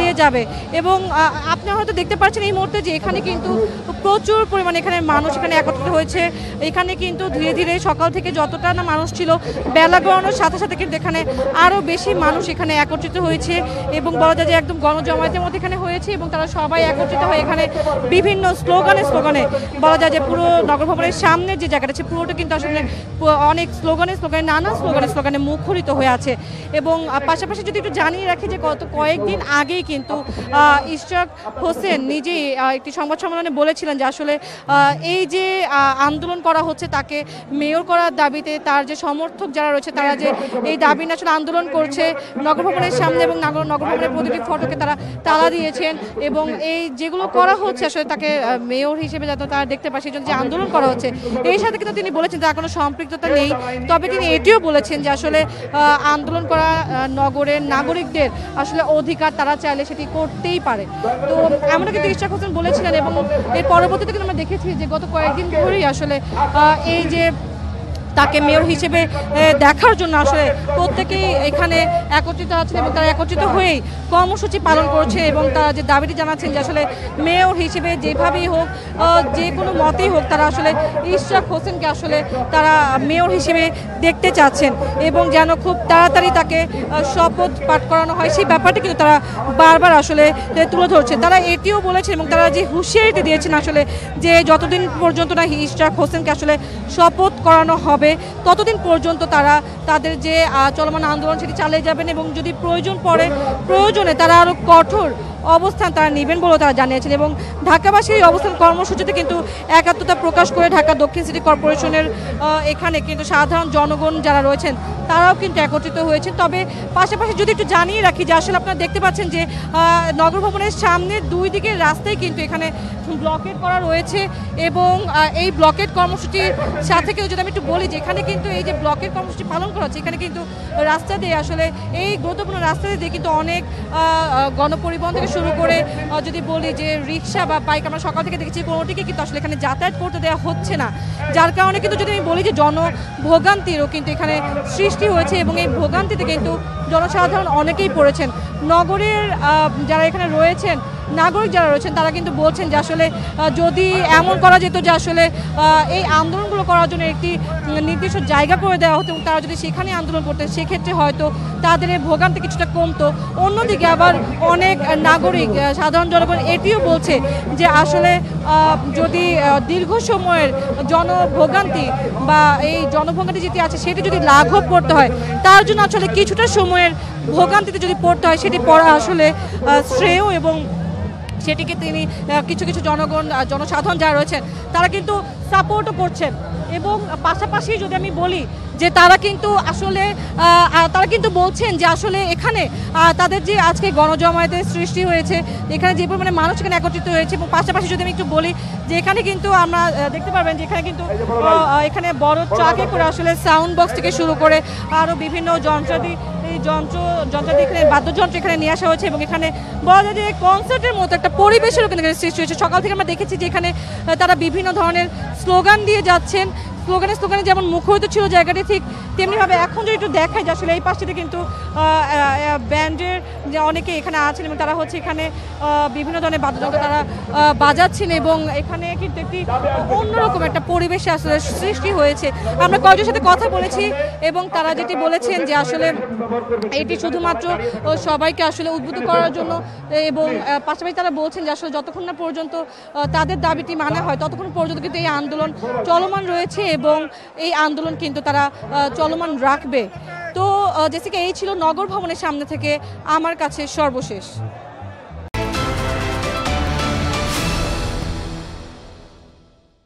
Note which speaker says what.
Speaker 1: চালিয়ে যাবে। এবং আপনারা হয়তো দেখতে পাচ্ছেন এই মুহূর্তে যে এখানে কিন্তু প্রচুর পরিমাণে এখানে মানুষ এখানে একত্রিত হয়েছে। এখানে কিন্তু ধীরে ধীরে সকাল থেকে যতটা না মানুষ ছিল, বেলা গড়ানোর সাথে সাথে কিন্তু এখানে আরও বেশি মানুষ এখানে একত্রিত হয়েছে এবং বলা যায় যে একদম গণজমায়েতের মধ্যে এখানে হয়েছে এবং তারা সবাই একত্রিত হয়ে এখানে বিভিন্ন স্লোগানে বলা যায় যে পুরো নগর ভবনের সামনে যে জায়গাটা আছে পুরোটা কিন্তু আসলে অনেক নানা স্লোগানে মুখরিত হয়ে আছে। এবং পাশাপাশি যদি একটু জানিয়ে রাখি যে গত কয়েকদিন আগেই কিন্তু ইশরাক হোসেন নিজেই একটি সংবাদ সম্মেলনে বলেছিলেন যে আসলে এই যে আন্দোলন করা হচ্ছে তাকে মেয়র করার দাবিতে তার যে সমর্থক যারা রয়েছে তারা যে এই দাবি নিয়ে আসলে আন্দোলন করছে নগর ভবনের সামনে এবং নগর ভবনের প্রতিটি ফটকে তারা তালা দিয়েছেন এবং এই যেগুলো করা হচ্ছে আসলে তাকে মেয়র হিসেবে যাতে তারা দেখতে পায় সেই জন্য যে আন্দোলন করা হচ্ছে এই সাথে কিন্তু তিনি বলেছেন তার কোনো সম্পৃক্ততা নেই। তবে তিনি এটিও বলেছেন যে আসলে আন্দোলন করা নগরের নাগরিকদের আসলে অধিকার, তারা চাইলে সেটি করতেই পারে। তো এমনও কিন্তু ইশরাক হোসেন বলেছিলেন এবং এর পরবর্তীতে কিন্তু আমরা দেখেছি যে গত কয়েকদিন ধরেই আসলে এই যে তাকে মেয়র হিসেবে দেখার জন্য আসলে প্রত্যেকেই এখানে একত্রিত আছেন এবং তারা একত্রিত হয়েই কর্মসূচি পালন করছে এবং তারা যে দাবিটি জানাচ্ছেন যে আসলে মেয়র হিসেবে যেভাবেই হোক যে কোনো মতেই হোক তারা আসলে ইশরাক হোসেনকে আসলে তারা মেয়র হিসেবে দেখতে চাচ্ছেন এবং যেন খুব তাড়াতাড়ি তাকে শপথ পাঠ করানো হয় সেই ব্যাপারটি কিন্তু তারা বারবার আসলে তুলে ধরছে। তারা এটিও বলেছেন এবং তারা যে হুঁশিয়ারিটি দিয়েছেন আসলে যে যতদিন পর্যন্ত না ইশরাক হোসেনকে আসলে শপথ করানো হবে ততদিন পর্যন্ত তারা তাদের যে চলমান আন্দোলন সেটি চালিয়ে যাবেন এবং যদি প্রয়োজনে তারা আরও কঠোর অবস্থান তারা নেবেন বলেও তারা জানিয়েছেন। এবং ঢাকাবাসীর এই অবস্থান কর্মসূচিতে কিন্তু একাত্মতা প্রকাশ করে ঢাকা দক্ষিণ সিটি কর্পোরেশনের এখানে কিন্তু সাধারণ জনগণ যারা রয়েছেন তারাও কিন্তু একত্রিত হয়েছেন। তবে পাশাপাশি যদি একটু জানিয়ে রাখি যে আসলে আপনারা দেখতে পাচ্ছেন যে নগর ভবনের সামনের দুই দিকের রাস্তায় কিন্তু এখানে ব্লকেট করা রয়েছে এবং এই ব্লকেট কর্মসূচির সাথে কিন্তু যদি আমি একটু বলি যে এখানে কিন্তু এই যে ব্লকেট কর্মসূচি পালন করা হচ্ছে এখানে কিন্তু রাস্তা দিয়ে আসলে এই গুরুত্বপূর্ণ রাস্তা দিয়ে কিন্তু অনেক গণপরিবহন থেকে শুরু করে যদি বলি যে রিক্সা বা বাইক আমরা সকাল থেকে দেখেছি কোনোটিকে কিন্তু আসলে এখানে যাতায়াত করতে দেওয়া হচ্ছে না, যার কারণে কিন্তু যদি আমি বলি যে জনভোগান্তিরও কিন্তু এখানে সৃষ্টি হয়েছে এবং এই ভোগান্তিতে কিন্তু জনসাধারণ অনেকেই পড়েছেন। নগরের যারা এখানে রয়েছেন নাগরিক যারা রয়েছেন তারা কিন্তু বলছেন যে আসলে যদি এমন করা যেত যে আসলে এই আন্দোলনগুলো করার জন্য একটি নির্দিষ্ট জায়গা করে দেওয়া হতো এবং তারা যদি সেখানে আন্দোলন করতেন সেক্ষেত্রে হয়তো তাদের এই ভোগান্তি কিছুটা কমতো। অন্যদিকে আবার অনেক নাগরিক সাধারণ জনগণ এটিও বলছে যে আসলে যদি দীর্ঘ সময়ের জনভোগান্তি বা এই জনভোগান্তি যেটি আছে সেটি যদি লাঘব করতে হয় তার জন্য আসলে কিছুটা সময়ের ভোগান্তিতে যদি পড়তে হয় সেটি পড়া আসলে শ্রেয় এবং সেটিকে তিনি কিছু জনসাধারণ যারা রয়েছেন তারা কিন্তু সাপোর্টও করছেন। এবং পাশাপাশি যদি আমি বলি যে তারা কিন্তু বলছেন যে আসলে এখানে তাদের যে আজকে গণজমায়েতের সৃষ্টি হয়েছে এখানে যে পরিমাণে মানুষ এখানে একত্রিত হয়েছে এবং পাশাপাশি যদি আমি একটু বলি যে এখানে কিন্তু আমরা দেখতে পারবেন যে এখানে কিন্তু এখানে বড় ট্রাকে করে আসলে সাউন্ড বক্স থেকে শুরু করে আরও বিভিন্ন যন্ত্রাদি এখানে বাদ্যযন্ত্র এখানে নিয়ে আসা হয়েছে এবং এখানে বলা যায় যে কনসার্টের মতো একটা পরিবেশেরও কিন্তু সৃষ্টি হয়েছে। সকাল থেকে আমরা দেখেছি যে এখানে তারা বিভিন্ন ধরনের স্লোগান দিয়ে যাচ্ছেন, স্লোগানে যেমন মুখরিত ছিল জায়গাটি ঠিক তেমনিভাবে এখন যদি একটু দেখায় যে আসলে এই পাশটিতে কিন্তু ব্যান্ডের যে অনেকে এখানে আছেন এবং তারা হচ্ছে এখানে বিভিন্ন ধরনের বাদ্যযন্ত্র তারা বাজাচ্ছেন এবং এখানে কিন্তু একটি অন্যরকম একটা পরিবেশে আসলে সৃষ্টি হয়েছে। আমরা কয়েকজনের সাথে কথা বলেছি এবং তারা যেটি বলেছেন যে আসলে এটি শুধুমাত্র সবাইকে আসলে উদ্বুদ্ধ করার জন্য এবং পাশাপাশি তারা বলছেন যে আসলে যতক্ষণ না পর্যন্ত তাদের দাবিটি মানা হয় ততক্ষণ পর্যন্ত কিন্তু এই আন্দোলন চলমান রয়েছে এবং এই আন্দোলন কিন্তু তারা চলমান রাখবে। তো জেসিকা এই ছিল নগর ভবনের সামনে থেকে আমার কাছে সর্বশেষ।